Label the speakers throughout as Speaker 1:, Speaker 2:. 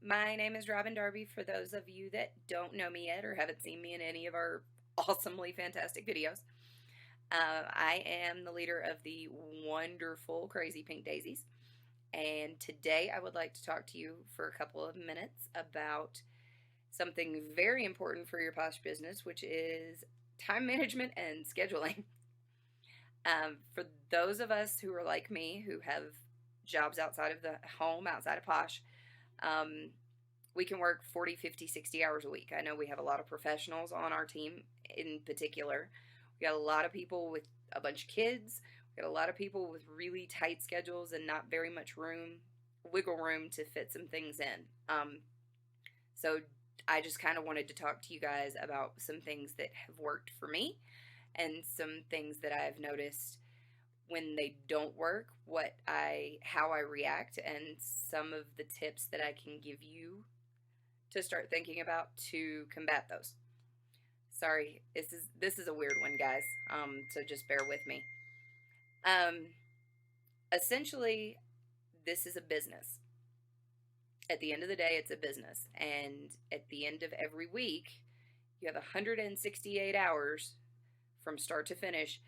Speaker 1: My name is Robyn Darby. For those of you that don't know me yet or haven't seen me in any of our awesomely fantastic videos, I am the leader of the wonderful Crazy Pink Daisies. And today I would like to talk to you for a couple of minutes about something very important for your Posh business, which is time management and scheduling. For those of us who are like me, who have jobs outside of the home, outside of Posh, we can work 40, 50, 60 hours a week. I know we have a lot of professionals on our team in particular. We got a lot of people with a bunch of kids. We got a lot of people with really tight schedules and not very much wiggle room to fit some things in. So I just kind of wanted to talk to you guys about some things that have worked for me and some things that I've noticed when they don't work, how I react, and some of the tips that I can give you to start thinking about to combat those. Sorry, this is a weird one, guys. So just bear with me. Essentially, this is a business. At the end of the day, it's a business, and at the end of every week, you have 168 hours from start to finish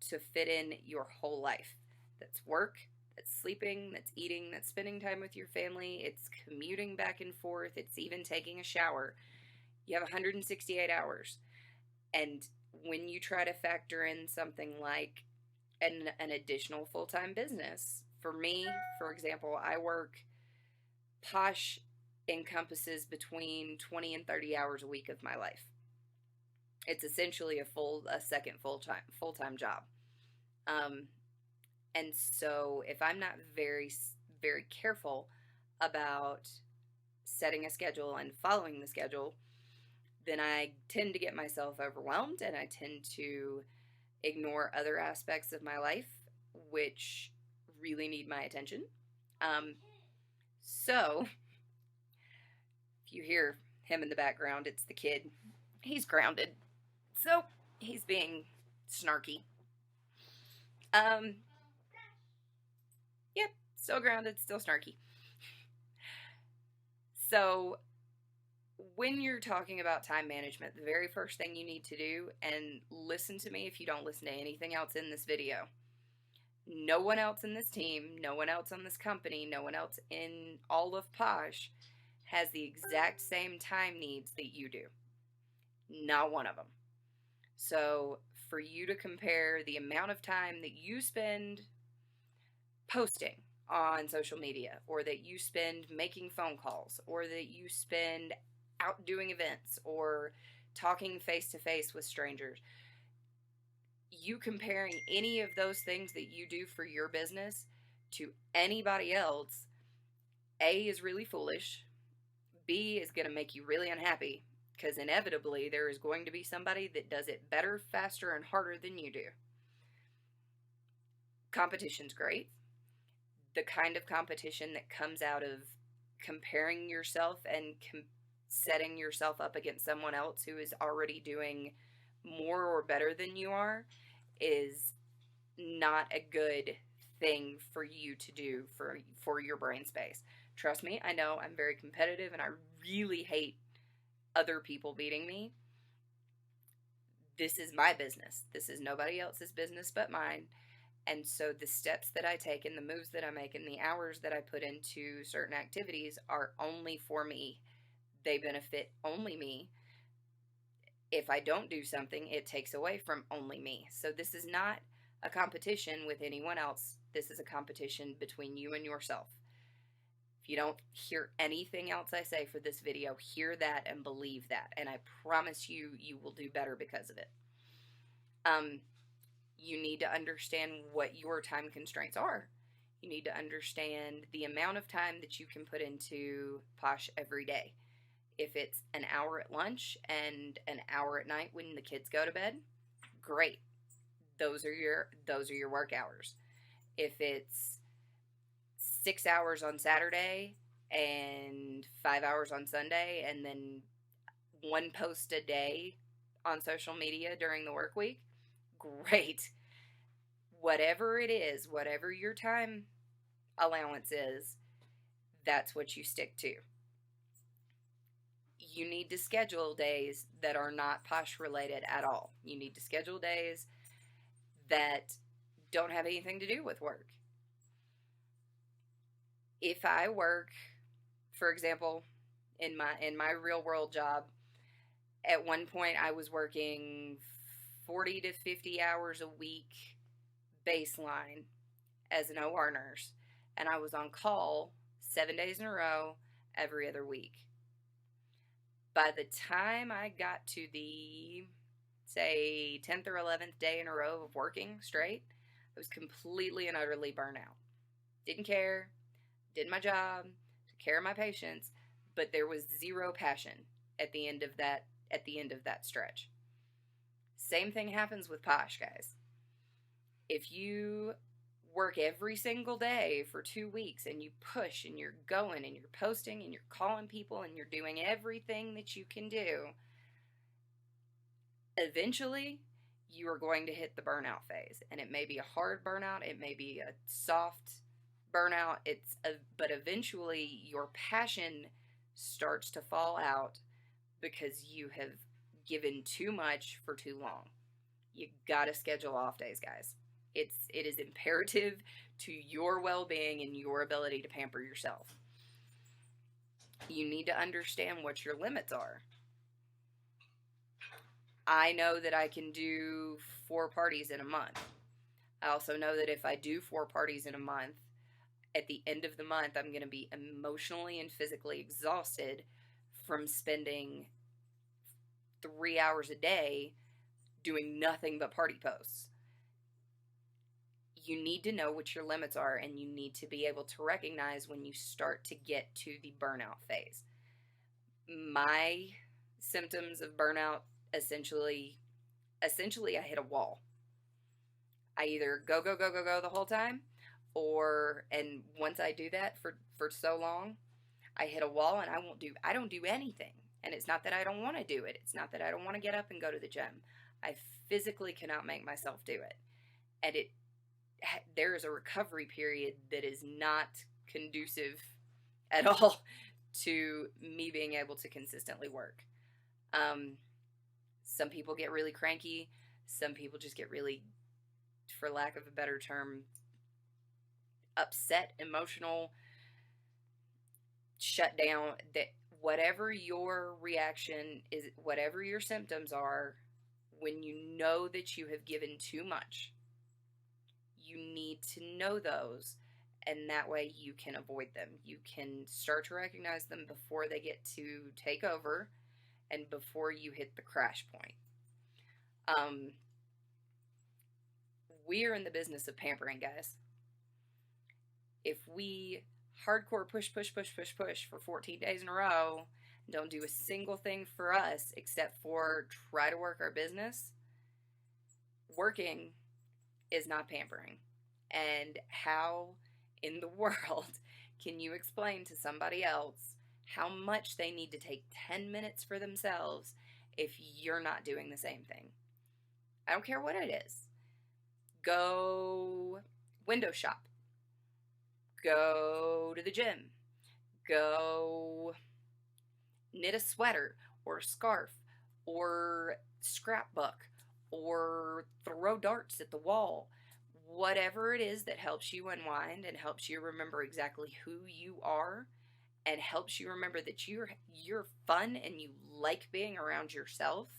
Speaker 1: to fit in your whole life. That's work, that's sleeping, that's eating, that's spending time with your family, it's commuting back and forth, it's even taking a shower. You have 168 hours. And when you try to factor in something like an additional full-time business, for me, for example, Posh encompasses between 20 and 30 hours a week of my life. It's essentially a second full-time job. And so if I'm not very, very careful about setting a schedule and following the schedule, then I tend to get myself overwhelmed and I tend to ignore other aspects of my life, which really need my attention. So if you hear him in the background, it's the kid. He's grounded. So he's being snarky. Yep, still grounded, still snarky. So when you're talking about time management, the very first thing you need to do, and listen to me if you don't listen to anything else in this video, no one else in this team, no one else on this company, no one else in all of Posh has the exact same time needs that you do. Not one of them. So for you to compare the amount of time that you spend posting on social media, or that you spend making phone calls, or that you spend out doing events, or talking face-to-face with strangers, you comparing any of those things that you do for your business to anybody else, A, is really foolish, B, is going to make you really unhappy, because inevitably there is going to be somebody that does it better, faster, and harder than you do. Competition's great. The kind of competition that comes out of comparing yourself and setting yourself up against someone else who is already doing more or better than you are is not a good thing for you to do for your brain space. Trust me, I know I'm very competitive and I really hate other people beating me. This is my business. This is nobody else's business but mine. And so the steps that I take and the moves that I make and the hours that I put into certain activities are only for me. They benefit only me. If I don't do something, it takes away from only me. So this is not a competition with anyone else. This is a competition between you and yourself. If you don't hear anything else I say for this video, hear that and believe that. And I promise you, you will do better because of it. You need to understand what your time constraints are. You need to understand the amount of time that you can put into Posh every day. If it's an hour at lunch and an hour at night when the kids go to bed, great. Those are your work hours. If it's 6 hours on Saturday and 5 hours on Sunday, and then one post a day on social media during the work week, great. Whatever it is, whatever your time allowance is, that's what you stick to. You need to schedule days that are not Posh related at all. You need to schedule days that don't have anything to do with work. If I work, for example, in my real world job, at one point I was working 40 to 50 hours a week baseline as an OR nurse, and I was on call 7 days in a row every other week. By the time I got to the, say, 10th or 11th day in a row of working straight, I was completely and utterly burnt out. Didn't care, did my job, took care of my patients, but there was zero passion at the end of that stretch. Same thing happens with Posh, guys. If you work every single day for 2 weeks and you push and you're going and you're posting and you're calling people and you're doing everything that you can do, eventually you are going to hit the burnout phase. And it may be a hard burnout, it may be a soft burnout, but eventually your passion starts to fall out because you have given too much for too long. You gotta schedule off days, guys. It is imperative to your well-being and your ability to pamper yourself. You need to understand what your limits are. I know that I can do 4 parties in a month. I also know that if I do 4 parties in a month, at the end of the month, I'm going to be emotionally and physically exhausted from spending 3 hours a day doing nothing but party posts. You need to know what your limits are, and you need to be able to recognize when you start to get to the burnout phase. My symptoms of burnout, essentially I hit a wall. I either go the whole time, and once I do that for so long, I hit a wall and I don't do anything. And it's not that I don't want to do it. It's not that I don't want to get up and go to the gym. I physically cannot make myself do it. And there is a recovery period that is not conducive at all to me being able to consistently work. Some people get really cranky. Some people just get really, for lack of a better term, upset, emotional, shut down. That whatever your reaction is, whatever your symptoms are, when you know that you have given too much, you need to know those, and that way you can avoid them. You can start to recognize them before they get to take over and before you hit the crash point. We are in the business of pampering, guys. If we hardcore push for 14 days in a row, don't do a single thing for us except for try to work our business, working is not pampering. And how in the world can you explain to somebody else how much they need to take 10 minutes for themselves if you're not doing the same thing? I don't care what it is. Go window shop. Go to the gym. Go knit a sweater or a scarf or scrapbook or throw darts at the wall. Whatever it is that helps you unwind and helps you remember exactly who you are and helps you remember that you're fun and you like being around yourself,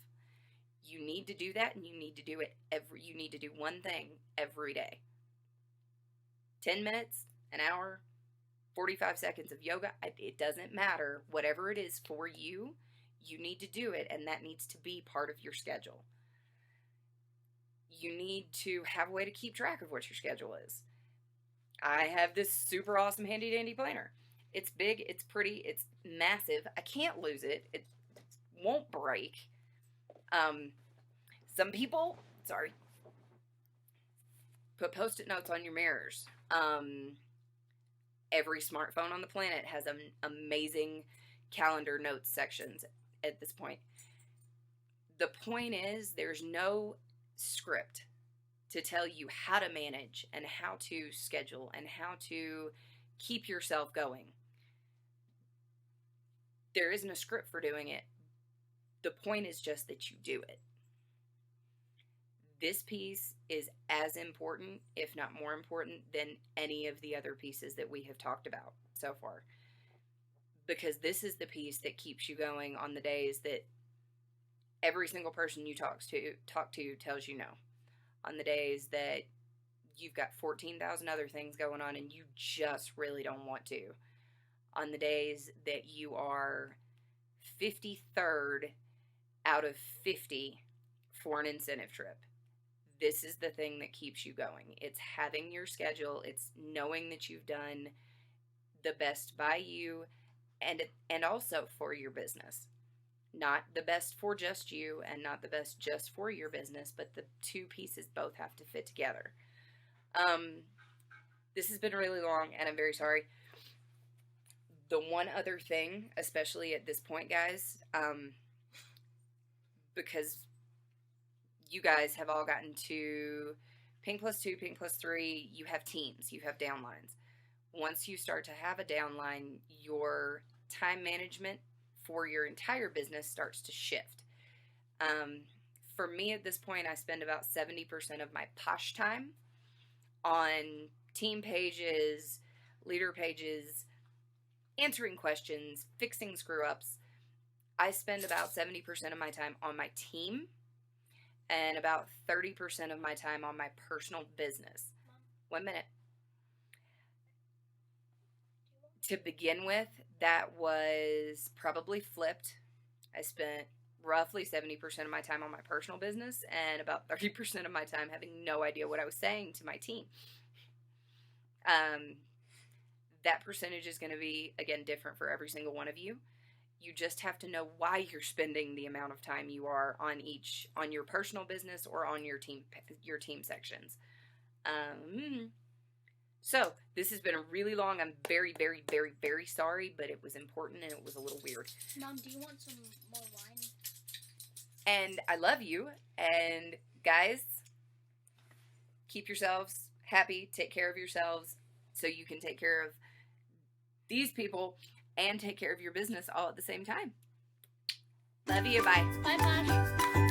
Speaker 1: you need to do that, and you need to do it you need to do one thing every day. 10 minutes, an hour, 45 seconds of yoga, it doesn't matter. Whatever it is for you, you need to do it, and that needs to be part of your schedule. You need to have a way to keep track of what your schedule is. I have this super awesome handy dandy planner. It's big, it's pretty, it's massive. I can't lose it. It won't break. Some people, put Post-it notes on your mirrors. Every smartphone on the planet has amazing calendar notes sections at this point. The point is, there's no script to tell you how to manage and how to schedule and how to keep yourself going. There isn't a script for doing it. The point is just that you do it. This piece is as important, if not more important, than any of the other pieces that we have talked about so far. Because this is the piece that keeps you going on the days that every single person you talk to tells you no. On the days that you've got 14,000 other things going on and you just really don't want to. On the days that you are 53rd out of 50 for an incentive trip. This is the thing that keeps you going. It's having your schedule. It's knowing that you've done the best by you and also for your business. Not the best for just you and not the best just for your business, but the two pieces both have to fit together. This has been really long and I'm very sorry. The one other thing, especially at this point, guys, because you guys have all gotten to Pink Plus 2, Pink Plus 3, you have teams, you have downlines. Once you start to have a downline, your time management for your entire business starts to shift. For me at this point, I spend about 70% of my Posh time on team pages, leader pages, answering questions, fixing screw-ups. I spend about 70% of my time on my team and about 30% of my time on my personal business. 1 minute. To begin with, that was probably flipped. I spent roughly 70% of my time on my personal business and about 30% of my time having no idea what I was saying to my team. That percentage is going to be, again, different for every single one of you. You just have to know why you're spending the amount of time you are on your personal business or on your team sections. So this has been a really long. I'm very, very, very, very sorry, but it was important and it was a little weird.
Speaker 2: Mom, do you want some more wine?
Speaker 1: And I love you. And guys, keep yourselves happy. Take care of yourselves so you can take care of these people and take care of your business all at the same time. Love you. Bye.
Speaker 2: Bye, Posh.